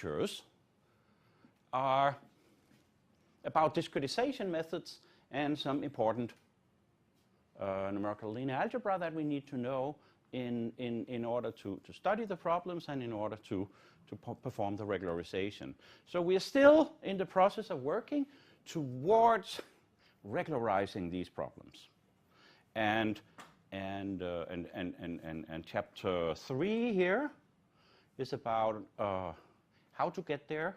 lectures are about discretization methods and some important numerical linear algebra that we need to know in order to study the problems and in order to perform the regularization. So we are still in the process of working towards regularizing these problems. And chapter 3 here is about how to get there,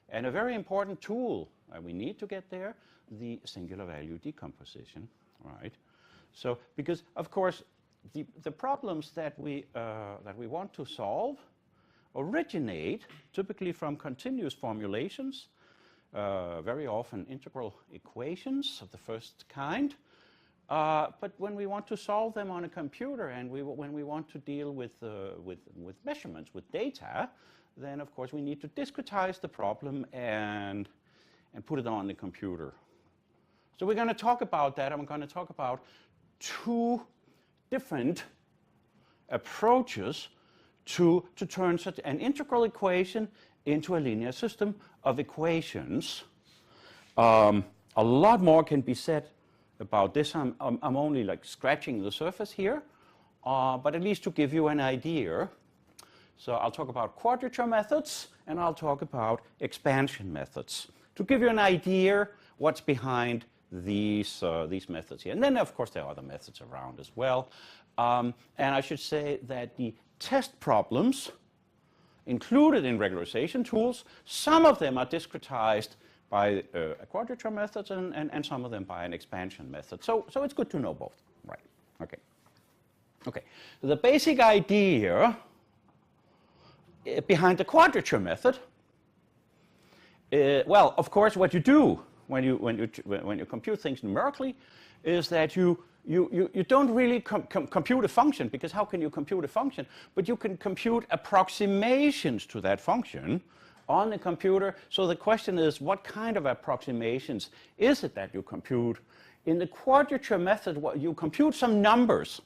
and a very important tool we need to get there, the singular value decomposition, right? So, because of course the problems that we want to solve originate typically from continuous formulations, very often integral equations of the first kind. But when we want to solve them on a computer and when we want to deal with measurements, with data, then of course we need to discretize the problem and put it on the computer. So we're going to talk about that. I'm going to talk about two different approaches to turn such an integral equation into a linear system of equations. A lot more can be said about this. I'm only like scratching the surface here, but at least to give you an idea. So I'll talk about quadrature methods and I'll talk about expansion methods to give you an idea what's behind these methods here. And then of course there are other methods around as well. And I should say that the test problems included in regularization tools, some of them are discretized by a quadrature method and some of them by an expansion method. So it's good to know both. Right. Okay. Okay. So the basic idea behind the quadrature method, well, of course, what you do when you compute things numerically is that you don't really compute a function, because how can you compute a function? But you can compute approximations to that function on the computer. So the question is, what kind of approximations is it that you compute? In the quadrature method, you compute some numbers,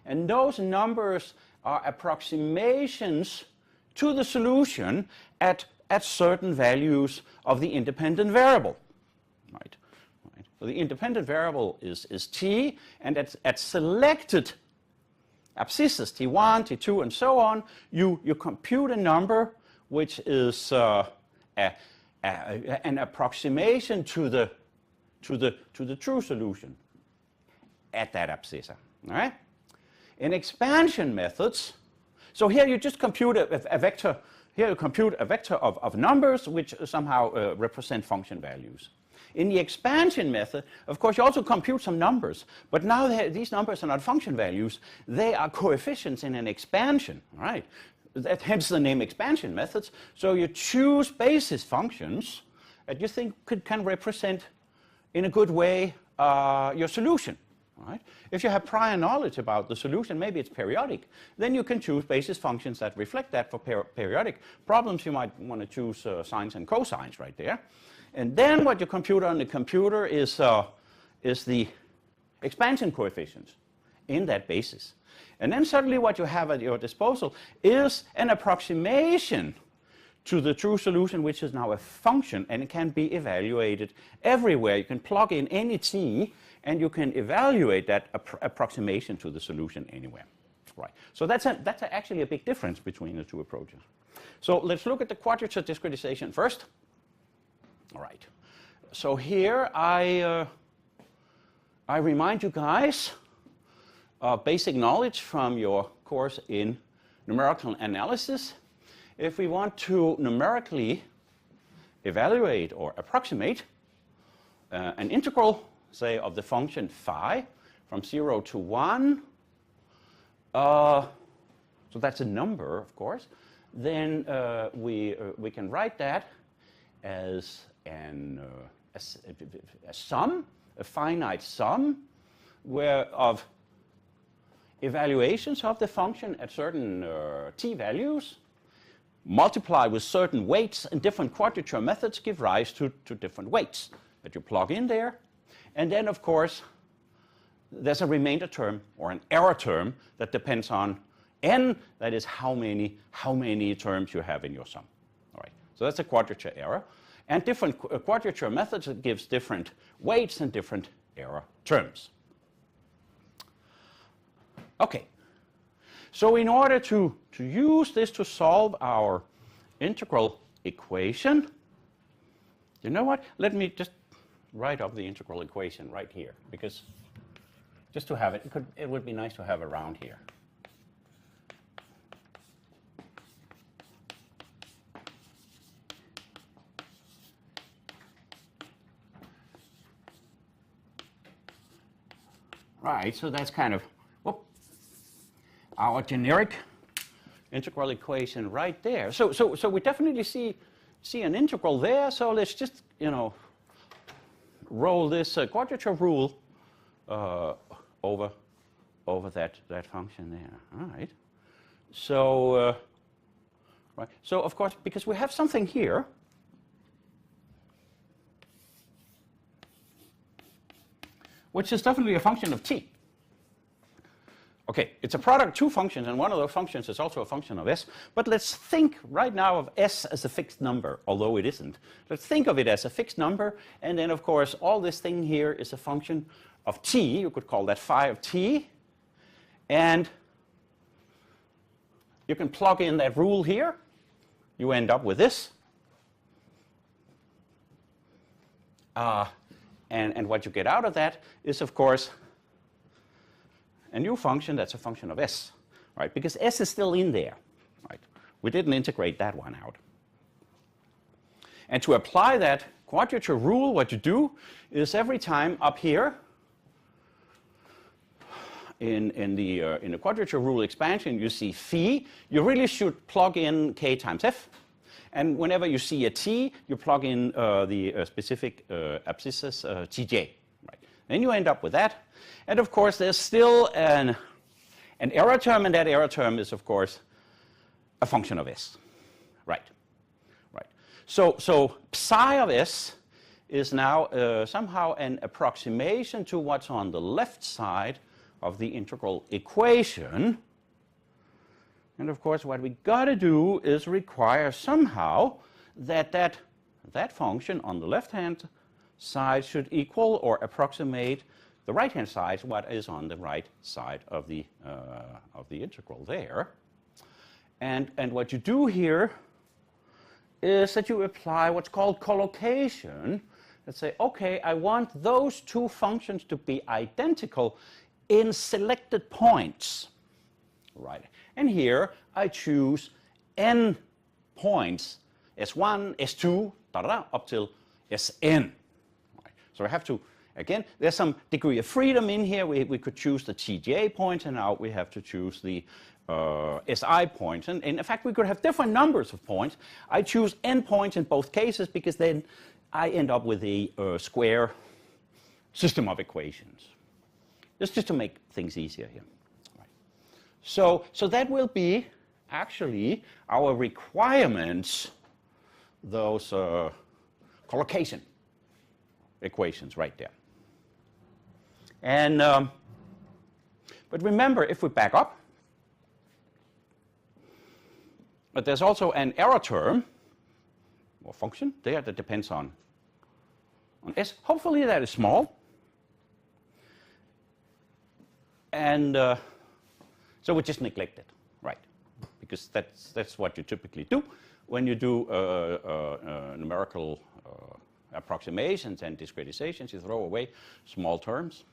and those numbers are approximations to the solution at certain values of the independent variable. Right. So the independent variable is t, and at selected abscisses, t1, t2, and so on, you compute a number which is an approximation to the true solution at that abscissa. All right. In expansion methods, so here you just compute a vector. Here you compute a vector of numbers which somehow represent function values. In the expansion method, of course, you also compute some numbers, but now these numbers are not function values. They are coefficients in an expansion, right? Hence the name expansion methods. So you choose basis functions that you think can represent in a good way your solution, right? If you have prior knowledge about the solution, maybe it's periodic, then you can choose basis functions that reflect that. For periodic problems, you might want to choose sines and cosines right there. And then what you compute on the computer is the expansion coefficients in that basis. And then suddenly what you have at your disposal is an approximation to the true solution, which is now a function, and it can be evaluated everywhere. You can plug in any t, and you can evaluate that approximation to the solution anywhere. Right. So that's actually a big difference between the two approaches. So let's look at the quadrature discretization first. All right. So here I remind you guys of basic knowledge from your course in numerical analysis. If we want to numerically evaluate or approximate an integral, say, of the function phi from 0 to 1, so that's a number, of course, then we can write that as a sum, a finite sum, of evaluations of the function at certain t values, multiplied with certain weights, and different quadrature methods give rise to different weights that you plug in there. And then, of course, there's a remainder term or an error term that depends on n, that is how many terms you have in your sum. All right. So that's a quadrature error. And different quadrature methods, it gives different weights and different error terms. Okay. So in order to use this to solve our integral equation, you know what? Let me just write up the integral equation right here, because just to have it, it would be nice to have around here. Right, so that's kind of our generic integral equation right there. So we definitely see an integral there. So let's just, roll this quadrature rule over that function there. All right. So right. So of course, because we have something here, which is definitely a function of t. Okay, it's a product of two functions, and one of those functions is also a function of s. But let's think right now of s as a fixed number, although it isn't. Let's think of it as a fixed number, and then of course all this thing here is a function of t. You could call that phi of t. And you can plug in that rule here. You end up with this. And what you get out of that is, of course, a new function that's a function of s, right? Because s is still in there, right? We didn't integrate that one out. And to apply that quadrature rule, what you do is every time up here in the quadrature rule expansion, you see phi, you really should plug in k times f. And whenever you see a t, you plug in the specific abscissas tj. Right? Then you end up with that. And of course, there's still an error term, and that error term is, of course, a function of s. Right. Right. So psi of s is now somehow an approximation to what's on the left side of the integral equation. And of course, what we got to do is require somehow that function on the left-hand side should equal or approximate the right-hand side, what is on the right side of the integral there. And what you do here is that you apply what's called collocation. Let's say, okay, I want those two functions to be identical in selected points. Right. And here I choose n points, s1, s2, up till sn. Right. So I have to, again, there's some degree of freedom in here. We could choose the tj points, and now we have to choose the si points. And in fact, we could have different numbers of points. I choose n points in both cases because then I end up with a square system of equations. Just to make things easier here. So that will be actually our requirements, those collocation equations right there. And but remember, if we back up, but there's also an error term or function there that depends on s. Hopefully that is small. And so we just neglect it, right? Because that's what you typically do when you do numerical approximations and discretizations. You throw away small terms.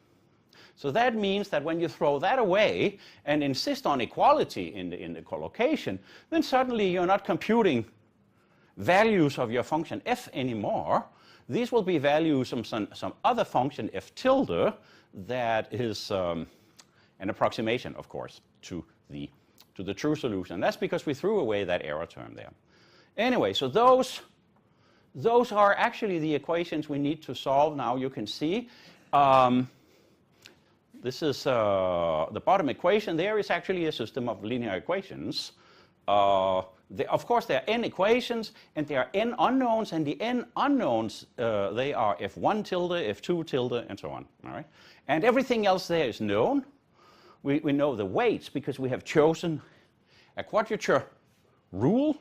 So that means that when you throw that away and insist on equality in the collocation, then suddenly you're not computing values of your function f anymore. These will be values of some other function f tilde that is an approximation, of course, to the true solution. That's because we threw away that error term there. Anyway, so those are actually the equations we need to solve. Now you can see this is the bottom equation. There is actually a system of linear equations. Of course, there are n equations, and there are n unknowns, and the n unknowns, they are f1 tilde, f2 tilde, and so on. All right? And everything else there is known. We know the weights because we have chosen a quadrature rule.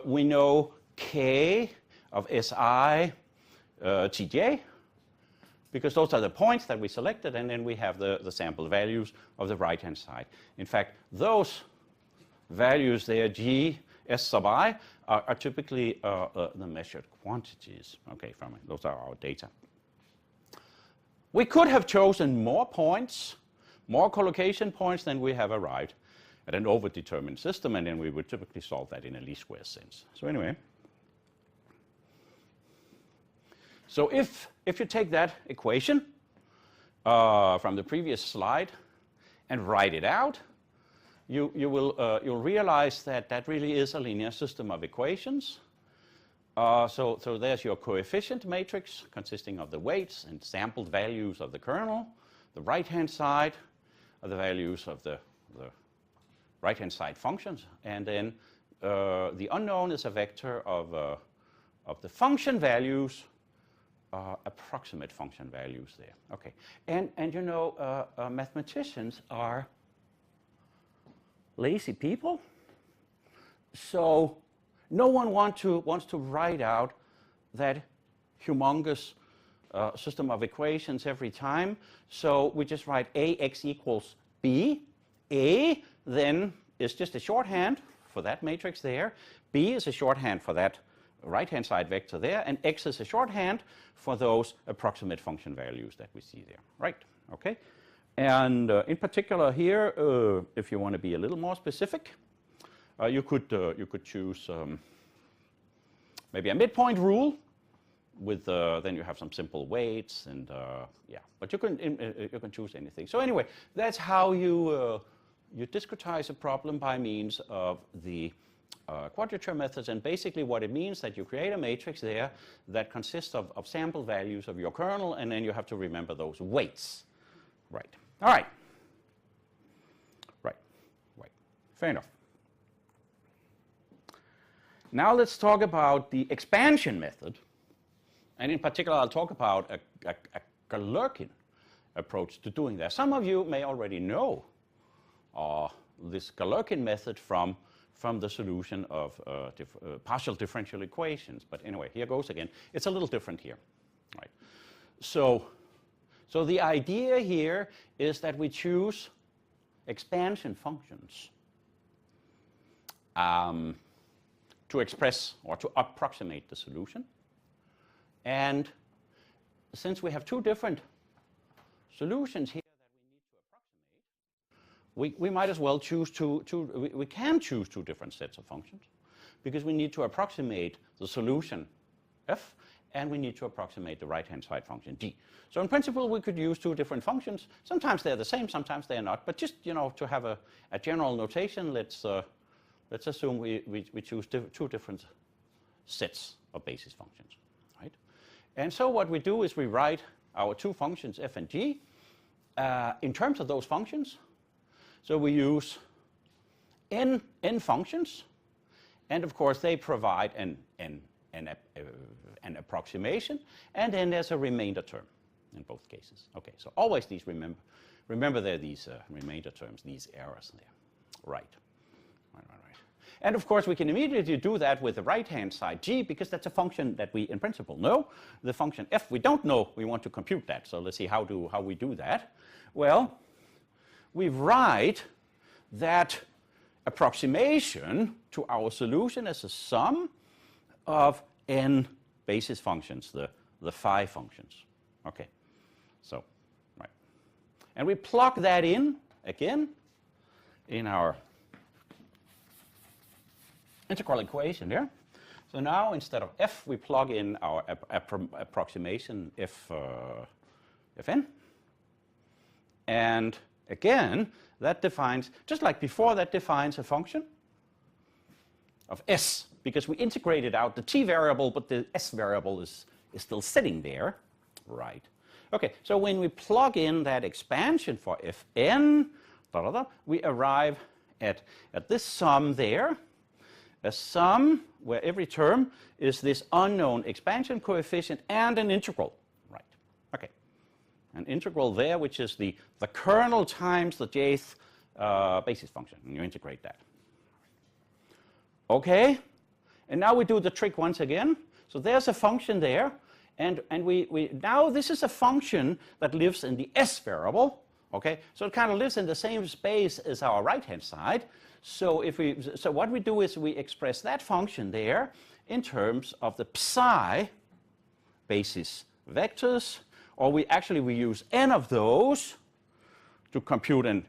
We know k of Si Tj, because those are the points that we selected, and then we have the sample values of the right-hand side. In fact, those values there, G, S sub I, are typically the measured quantities. Okay, from it. Those are our data. We could have chosen more points, more collocation points than we have arrived at an overdetermined system, and then we would typically solve that in a least square sense. So anyway, so if you take that equation from the previous slide and write it out, you'll realize that that really is a linear system of equations. So there's your coefficient matrix consisting of the weights and sampled values of the kernel. The right-hand side are the values of the right-hand side functions, and then the unknown is a vector of the function values, approximate function values there. Okay, and you know, mathematicians are lazy people, so no one wants to write out that humongous system of equations every time. So we just write ax equals b. A then is just a shorthand for that matrix there. B is a shorthand for that right-hand side vector there, and x is a shorthand for those approximate function values that we see there. Right? Okay. And in particular here, if you want to be a little more specific, you could choose maybe a midpoint rule with then you have some simple weights, and yeah, but you can choose anything. So anyway, that's how you discretize a problem by means of the quadrature methods. And basically what it means that you create a matrix there that consists of sample values of your kernel, and then you have to remember those weights. Right. All right. Right. Fair enough. Now let's talk about the expansion method. And in particular, I'll talk about a Galerkin approach to doing that. Some of you may already know this Galerkin method from the solution of partial differential equations. But anyway, here goes again. It's a little different here. Right. So the idea here is that we choose expansion functions to express or to approximate the solution. And since we have two different solutions here that we need to approximate, we might as well choose we can choose two different sets of functions, because we need to approximate the solution f, and we need to approximate the right-hand side function g. So in principle, we could use two different functions. Sometimes they're the same, sometimes they're not. But just, you know, to have a general notation, let's assume we choose two different sets of basis functions, right? And so what we do is we write our two functions f and g in terms of those functions. So we use n functions, and of course they provide an approximation, and then there's a remainder term in both cases. Okay, so always these remember there are these remainder terms, these errors there. Right. And of course we can immediately do that with the right-hand side g, because that's a function that we in principle know. The function f we don't know, we want to compute that. So let's see how we do that. Well, we write that approximation to our solution as a sum of n basis functions, the phi functions. Okay, so, right. And we plug that in, again, in our integral equation there. So now, instead of f, we plug in our approximation fn. And again, that defines, just like before, that defines a function of s, because we integrated out the t variable, but the s variable is still sitting there. Right. Okay, so when we plug in that expansion for fn, we arrive at this sum there, a sum where every term is this unknown expansion coefficient and an integral. Right. Okay. An integral there, which is the kernel times the jth basis function, and you integrate that. Okay. And now we do the trick once again. So there's a function there. And now this is a function that lives in the S variable. Okay, so it kind of lives in the same space as our right-hand side. So what we do is we express that function there in terms of the psi basis vectors, or we use n of those to compute an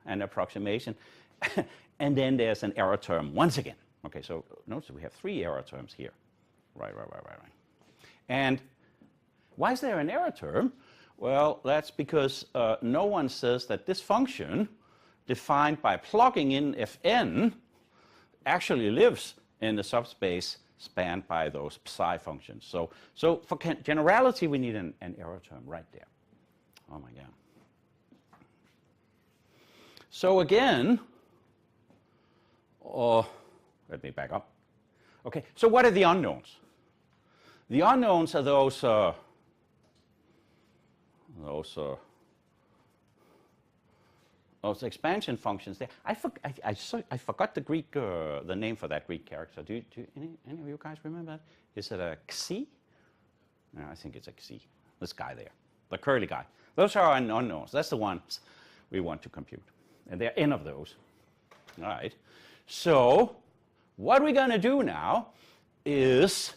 approximation, and then there's an error term once again. Okay, so notice we have 3 error terms here. Right. And why is there an error term? Well, that's because no one says that this function, defined by plugging in Fn, actually lives in the subspace spanned by those psi functions. So for generality, we need an error term right there. Oh my God. So again, let me back up. Okay, so what are the unknowns? The unknowns are those expansion functions there. I forgot the Greek, the name for that Greek character. Do any of you guys remember that? Is it a xi? No, I think it's a xi. This guy there, the curly guy. Those are our unknowns. That's the ones we want to compute. And there are n of those. All right. So what we're going to do now is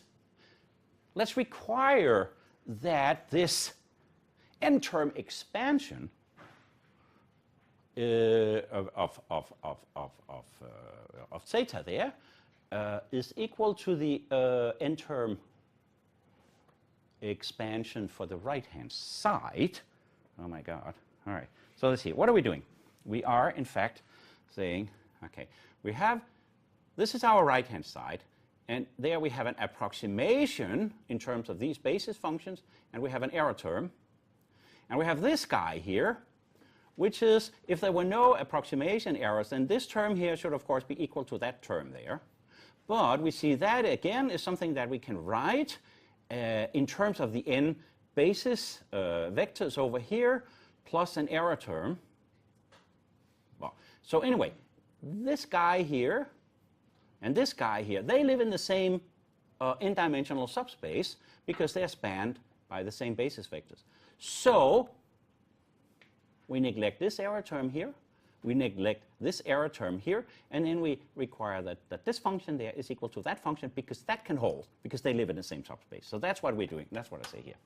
let's require that this n-term expansion of theta there is equal to the n-term expansion for the right-hand side. Oh my God. All right. So let's see. What are we doing? We are, in fact, saying, okay, this is our right-hand side, and there we have an approximation in terms of these basis functions, and we have an error term. And we have this guy here, which is, if there were no approximation errors, then this term here should, of course, be equal to that term there. But we see that, again, is something that we can write in terms of the n basis vectors over here, plus an error term. Well, so anyway, this guy here and this guy here, they live in the same n-dimensional subspace because they're spanned by the same basis vectors. So we neglect this error term here, we neglect this error term here, and then we require that this function there is equal to that function because that can hold, because they live in the same subspace. So that's what we're doing. That's what I say here.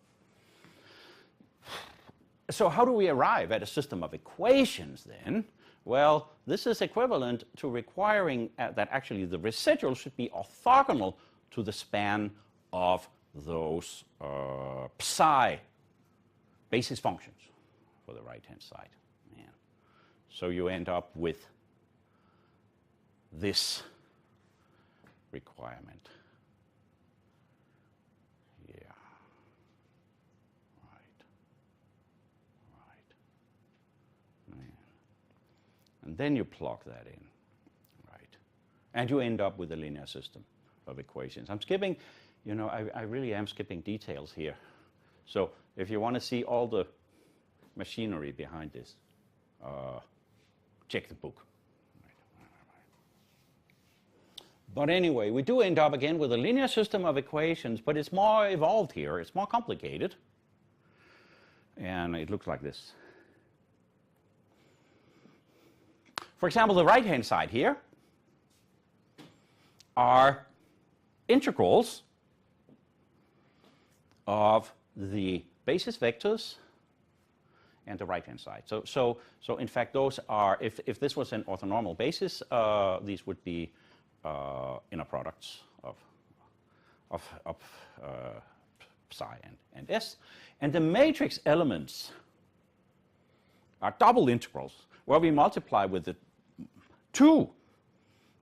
So how do we arrive at a system of equations then? Well, this is equivalent to requiring that actually the residual should be orthogonal to the span of those psi basis functions for the right-hand side. Yeah. So you end up with this requirement. Yeah. Right. And then you plug that in, right? And you end up with a linear system of equations. I'm skipping, I really am skipping details here. So if you want to see all the machinery behind this, check the book. But anyway, we do end up again with a linear system of equations, but it's more evolved here. It's more complicated. And it looks like this. For example, the right-hand side here are integrals of the basis vectors and the right-hand side. So in fact, those are, if this was an orthonormal basis, these would be inner products of psi and s. And the matrix elements are double integrals, where we multiply with the two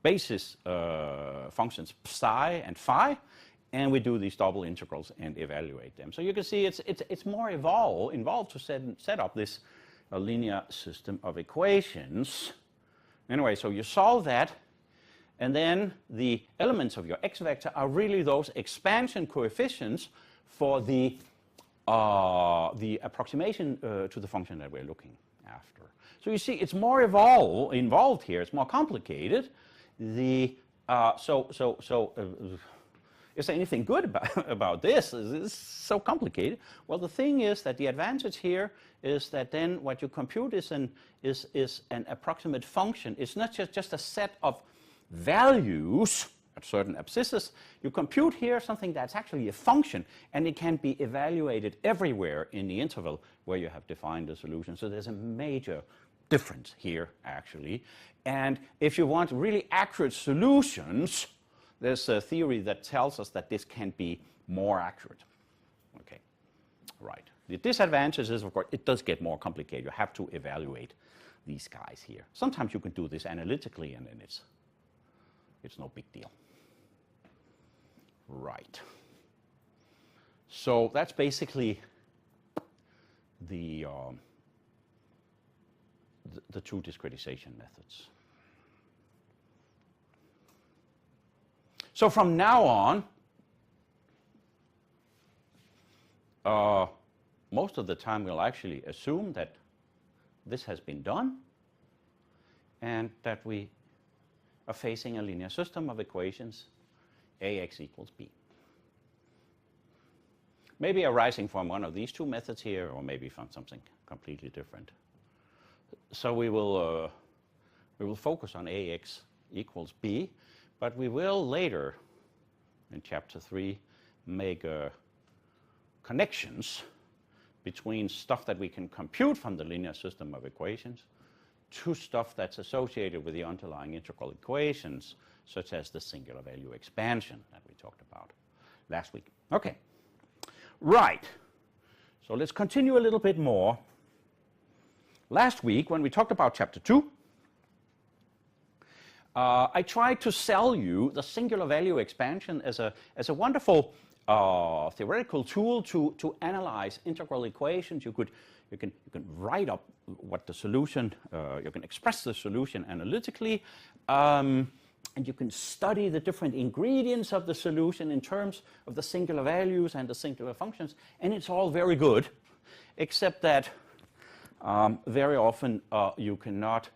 basis functions psi and phi, and we do these double integrals and evaluate them. So you can see it's more involved to set up this linear system of equations. Anyway, so you solve that, and then the elements of your x vector are really those expansion coefficients for the approximation to the function that we're looking after. So you see, it's more involved here. It's more complicated. The Is there anything good about this? Is this so complicated? Well, the thing is that the advantage here is that then what you compute is an approximate function. It's not just a set of values at certain abscisses. You compute here something that's actually a function, and it can be evaluated everywhere in the interval where you have defined the solution. So there's a major difference here, actually. And if you want really accurate solutions, there's a theory that tells us that this can be more accurate. Okay, right. The disadvantage is, of course, it does get more complicated. You have to evaluate these guys here. Sometimes you can do this analytically, and then it's no big deal. Right. So that's basically the two discretization methods. So from now on, most of the time we'll actually assume that this has been done and that we are facing a linear system of equations AX equals B. Maybe arising from one of these two methods here, or maybe from something completely different. So we will focus on AX equals B, but we will later, in Chapter 3, make connections between stuff that we can compute from the linear system of equations to stuff that's associated with the underlying integral equations, such as the singular value expansion that we talked about last week. Okay, right. So let's continue a little bit more. Last week, when we talked about Chapter 2, I tried to sell you the singular value expansion as a wonderful theoretical tool to analyze integral equations. You can write up what the solution, you can express the solution analytically, and you can study the different ingredients of the solution in terms of the singular values and the singular functions, and it's all very good, except that very often you cannot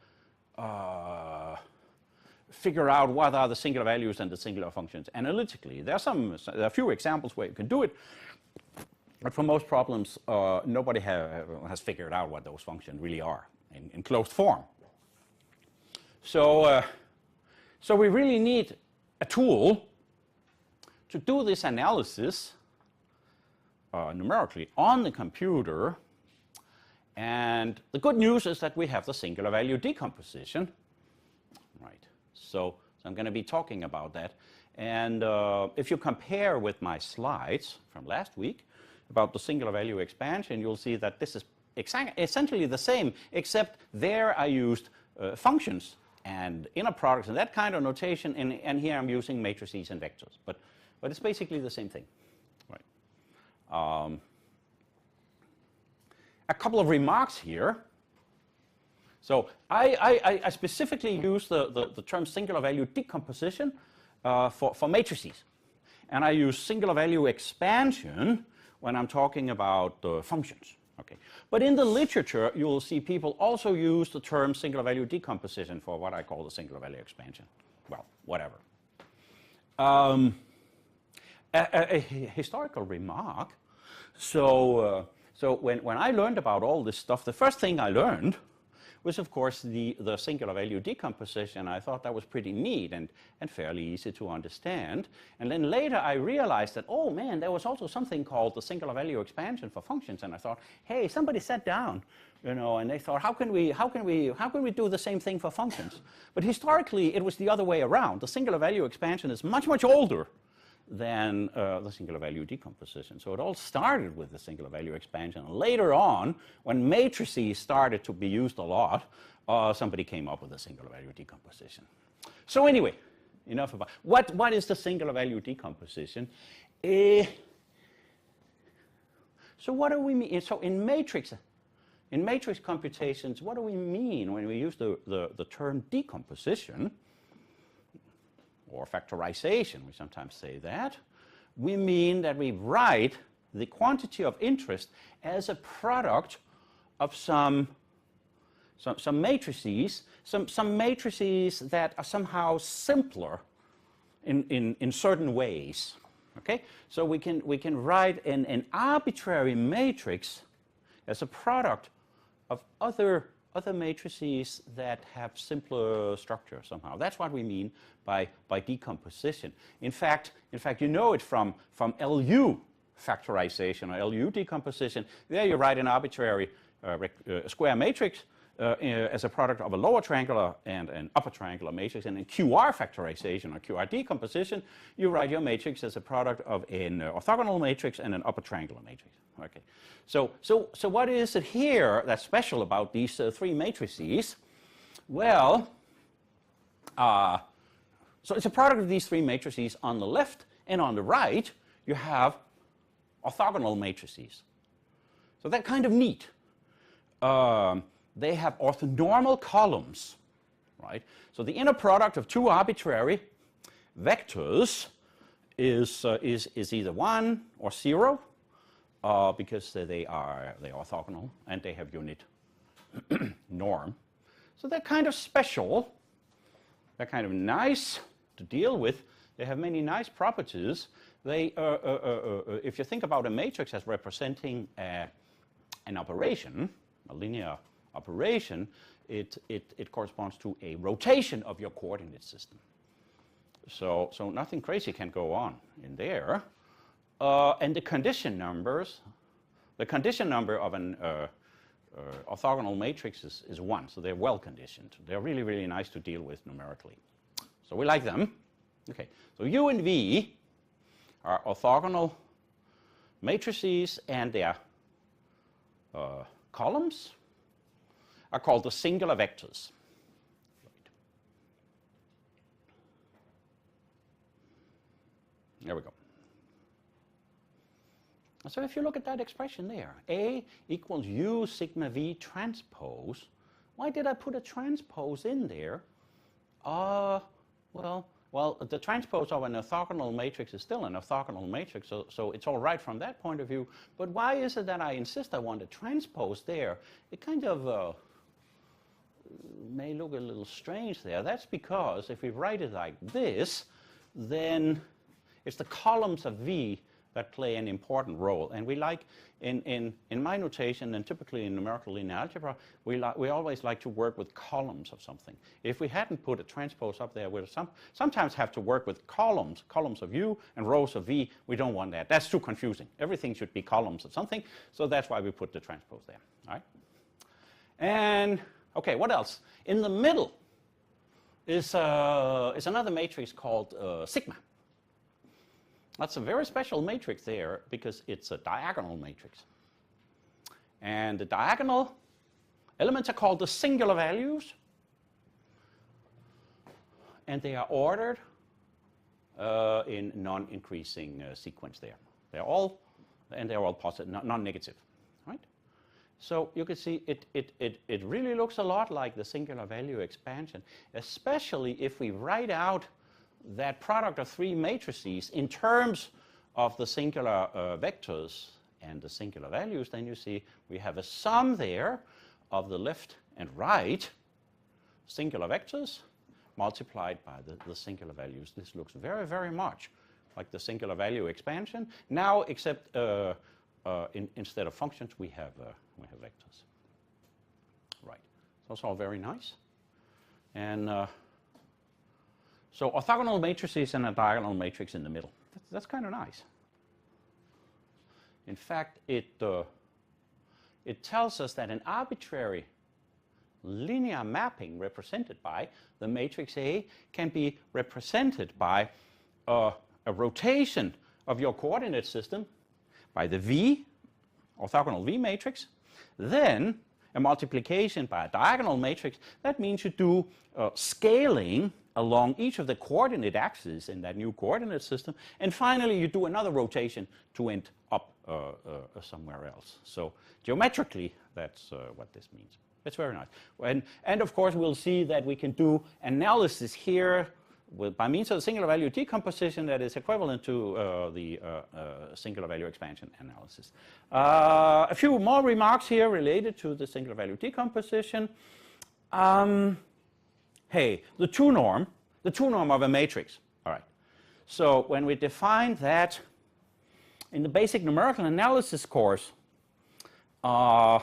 figure out what are the singular values and the singular functions analytically. There are a few examples where you can do it, but for most problems, nobody has figured out what those functions really are in closed form. So we really need a tool to do this analysis numerically on the computer. And the good news is that we have the singular value decomposition. Right. So I'm going to be talking about that. And if you compare with my slides from last week about the singular value expansion, you'll see that this is essentially the same, except there I used functions and inner products and that kind of notation, and here I'm using matrices and vectors. But it's basically the same thing. Right. A couple of remarks here. So I specifically use the term singular value decomposition for matrices. And I use singular value expansion when I'm talking about functions. Okay. But in the literature, you will see people also use the term singular value decomposition for what I call the singular value expansion. Well, whatever. A historical remark. So when I learned about all this stuff, the first thing I learned was, of course, the singular value decomposition. I thought that was pretty neat and fairly easy to understand. And then later I realized that, oh man, there was also something called the singular value expansion for functions. And I thought, hey, somebody sat down, and they thought, how can we do the same thing for functions? But historically, it was the other way around. The singular value expansion is much, much older than the singular value decomposition. So it all started with the singular value expansion. Later on, when matrices started to be used a lot, somebody came up with the singular value decomposition. So anyway, enough about what is the singular value decomposition. So what do we mean? So in matrix computations, what do we mean when we use the term decomposition? Or factorization, we sometimes say that. We mean that we write the quantity of interest as a product of some matrices, some matrices that are somehow simpler in certain ways. Okay, so we can write an arbitrary matrix as a product of other matrices that have simpler structure somehow. That's what we mean by decomposition. In fact, you know it from LU factorization or LU decomposition. There you write an arbitrary square matrix as a product of a lower triangular and an upper triangular matrix. And in QR factorization or QR decomposition, you write your matrix as a product of an orthogonal matrix and an upper triangular matrix. Okay. So what is it here that's special about these three matrices? Well, so it's a product of these three matrices. On the left and on the right, you have orthogonal matrices. So that's kind of neat. They have orthonormal columns, right? So the inner product of two arbitrary vectors is either 1 or 0, because they are orthogonal and they have unit norm. So they're kind of special. They're kind of nice to deal with. They have many nice properties. They, if you think about a matrix as representing an operation, a linear operation, it corresponds to a rotation of your coordinate system. So nothing crazy can go on in there. And the condition numbers, the condition number of an orthogonal matrix is 1, so they're well conditioned. They're really, really nice to deal with numerically. So we like them. Okay, so U and V are orthogonal matrices, and their columns are called the singular vectors. Right. There we go. So if you look at that expression there, A equals U sigma V transpose. Why did I put a transpose in there? Well, the transpose of an orthogonal matrix is still an orthogonal matrix, so it's all right from that point of view. But why is it that I insist I want a transpose there? It kind of may look a little strange there. That's because if we write it like this, then it's the columns of V that play an important role. And we like, in my notation and typically in numerical linear algebra, we always like to work with columns of something. If we hadn't put a transpose up there, we'd sometimes have to work with columns of U and rows of V. We don't want that. That's too confusing. Everything should be columns of something, so that's why we put the transpose there. All right? And, okay, what else? In the middle is another matrix called sigma. That's a very special matrix there because it's a diagonal matrix. And the diagonal elements are called the singular values. And they are ordered in non-increasing sequence there. They're all positive, non-negative, right? So you can see it really looks a lot like the singular value expansion, especially if we write out that product of three matrices in terms of the singular vectors and the singular values. Then you see we have a sum there of the left and right singular vectors multiplied by the singular values. This looks very, very much like the singular value expansion. Now, except instead of functions, we have vectors. Right. So it's all very nice. And so orthogonal matrices and a diagonal matrix in the middle. That's kind of nice. In fact, it tells us that an arbitrary linear mapping represented by the matrix A can be represented by a rotation of your coordinate system by the V, orthogonal V matrix, then a multiplication by a diagonal matrix. That means you do scaling along each of the coordinate axes in that new coordinate system, and finally you do another rotation to end up somewhere else. So geometrically, that's what this means. It's very nice. And of course, we'll see that we can do analysis here by means of the singular value decomposition that is equivalent to the singular value expansion analysis. A few more remarks here related to the singular value decomposition. Hey, the two norm of a matrix. All right. So when we defined that in the basic numerical analysis course, I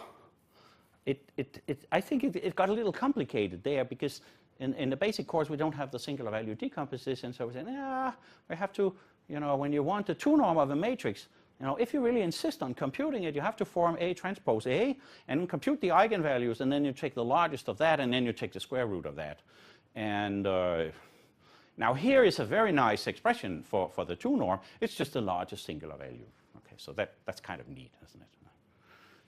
think it got a little complicated there, because in the basic course we don't have the singular value decomposition. So we said, we have to, when you want the 2 norm of a matrix, if you really insist on computing it, you have to form A transpose A and compute the eigenvalues, and then you take the largest of that, and then you take the square root of that. And now here is a very nice expression for the 2 norm. It's just the largest singular value. Okay, so that's kind of neat, isn't it?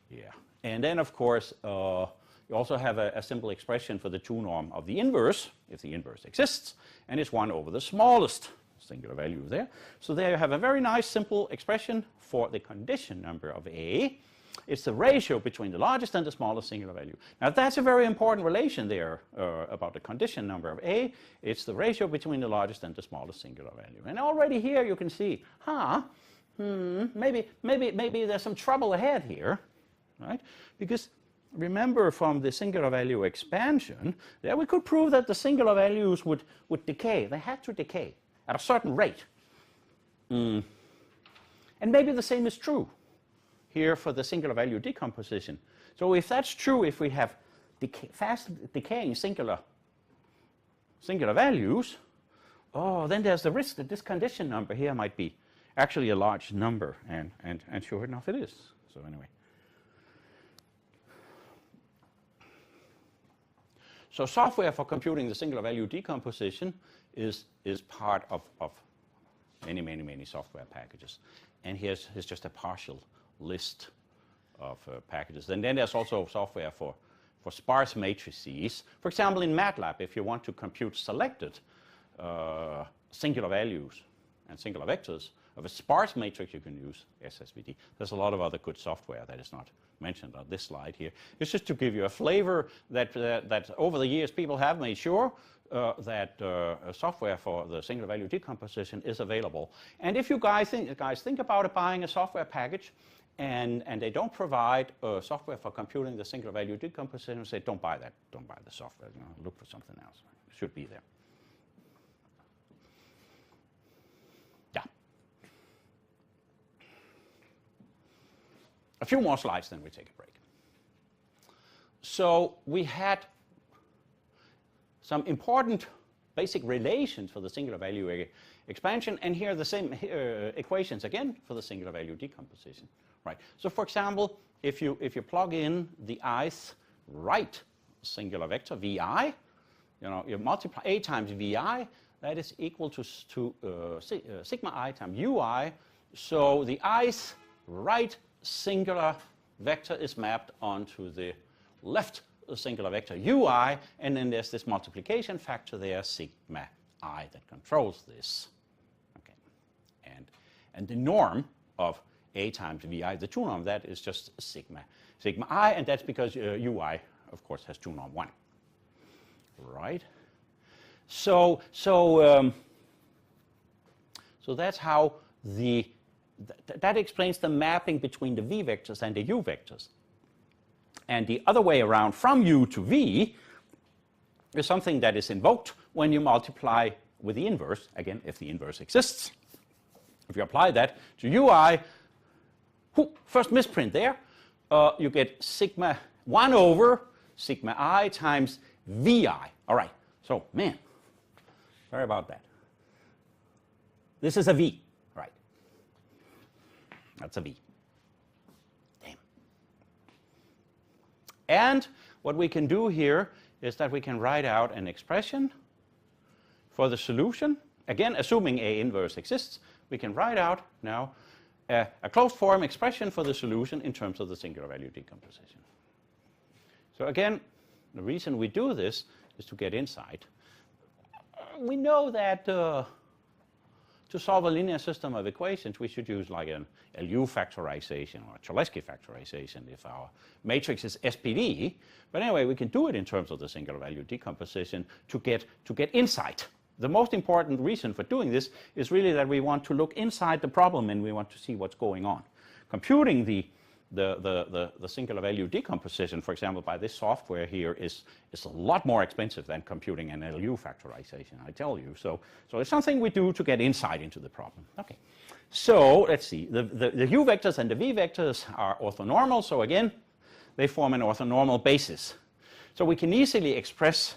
Yeah. And then, of course, you also have a simple expression for the 2 norm of the inverse, if the inverse exists, and it's 1 over the smallest singular value there. So there you have a very nice simple expression for the condition number of A. It's the ratio between the largest and the smallest singular value. Now that's a very important relation there about the condition number of A. It's the ratio between the largest and the smallest singular value. And already here you can see, maybe there's some trouble ahead here, right? Because remember from the singular value expansion, there we could prove that the singular values would decay. They had to decay at a certain rate. And maybe the same is true here for the singular value decomposition. So if that's true, if we have fast decaying singular values, then there's the risk that this condition number here might be actually a large number, and sure enough it is. So anyway. So software for computing the singular value decomposition is part of many software packages. And here's just a partial list of packages. And then there's also software for sparse matrices. For example, in MATLAB, if you want to compute selected singular values and singular vectors of a sparse matrix, you can use SVD. There's a lot of other good software that is not mentioned on this slide here. It's just to give you a flavor that over the years people have made sure that software for the singular value decomposition is available. And if you guys think about buying a software package and they don't provide software for computing the singular value decomposition, say don't buy that, don't buy the software, look for something else. It should be there. A few more slides, then we take a break. So we had some important basic relations for the singular value expansion, and here are the same equations again for the singular value decomposition. Right. So for example, if you plug in the ith right singular vector vi, you multiply A times vi, that is equal to sigma I times ui. So the ith right singular vector is mapped onto the left singular vector ui, and then there's this multiplication factor there, sigma I, that controls this. Okay, and the norm of A times vi, the 2 norm, that is just sigma I, and that's because ui, of course, has 2 norm 1. Right. So that's how that explains the mapping between the v vectors and the u vectors. And the other way around, from u to v, is something that is invoked when you multiply with the inverse, again, if the inverse exists. If you apply that to ui, first misprint there, you get sigma 1 over sigma I times vi. All right, so, man, sorry about that. This is a v. That's a v. Damn. And what we can do here is that we can write out an expression for the solution. Again, assuming A inverse exists, we can write out now a closed form expression for the solution in terms of the singular value decomposition. So again, the reason we do this is to get insight. We know that to solve a linear system of equations, we should use like an LU factorization or a Cholesky factorization if our matrix is SVD. But anyway, we can do it in terms of the singular value decomposition to get insight. The most important reason for doing this is really that we want to look inside the problem and we want to see what's going on. Computing the the singular value decomposition, for example, by this software here is a lot more expensive than computing an LU factorization, I tell you. So it's something we do to get insight into the problem. Okay. So let's see. The U vectors and the V vectors are orthonormal. So again, they form an orthonormal basis. So we can easily express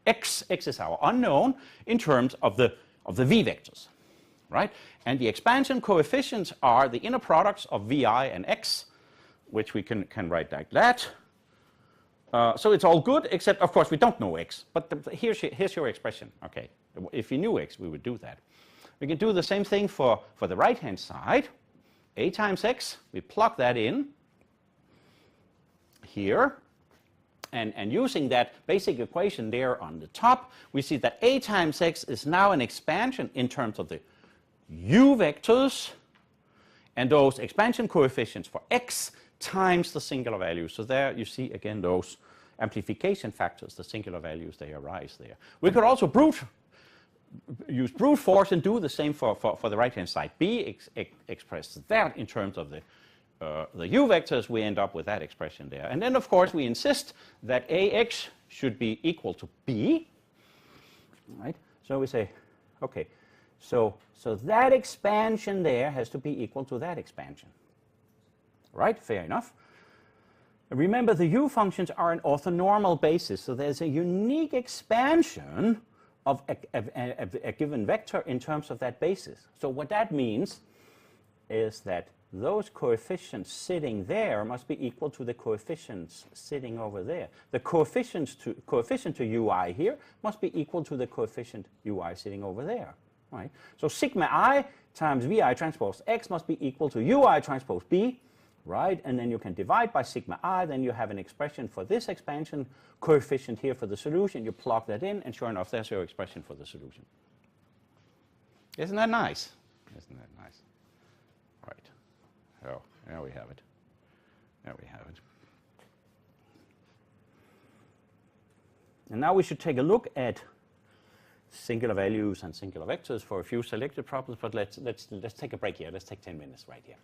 x is our unknown, in terms of the V vectors, right? And the expansion coefficients are the inner products of Vi and x, which we can write like that. So it's all good, except, of course, we don't know x. But here's your expression. Okay, if we knew x, we would do that. We can do the same thing for the right-hand side. A times x, we plug that in here. And using that basic equation there on the top, we see that A times x is now an expansion in terms of the U vectors, and those expansion coefficients for x times the singular values. So there you see again those amplification factors, the singular values, they arise there. We could also use brute force and do the same for the right-hand side. B expresses that in terms of the U vectors. We end up with that expression there. And then, of course, we insist that AX should be equal to B. Right? So we say, okay, so that expansion there has to be equal to that expansion. Right? Fair enough. Remember, the U functions are an orthonormal basis, so there's a unique expansion of a given vector in terms of that basis. So what that means is that those coefficients sitting there must be equal to the coefficients sitting over there. The coefficient to ui here must be equal to the coefficient ui sitting over there. Right? So sigma I times vi transpose x must be equal to ui transpose b. Right? And then you can divide by sigma I, then you have an expression for this expansion coefficient here for the solution. You plug that in, and sure enough, there's your expression for the solution. Isn't that nice? Isn't that nice? Right. Oh, there we have it. There we have it. And now we should take a look at singular values and singular vectors for a few selected problems, but let's take a break here. Let's take 10 minutes right here.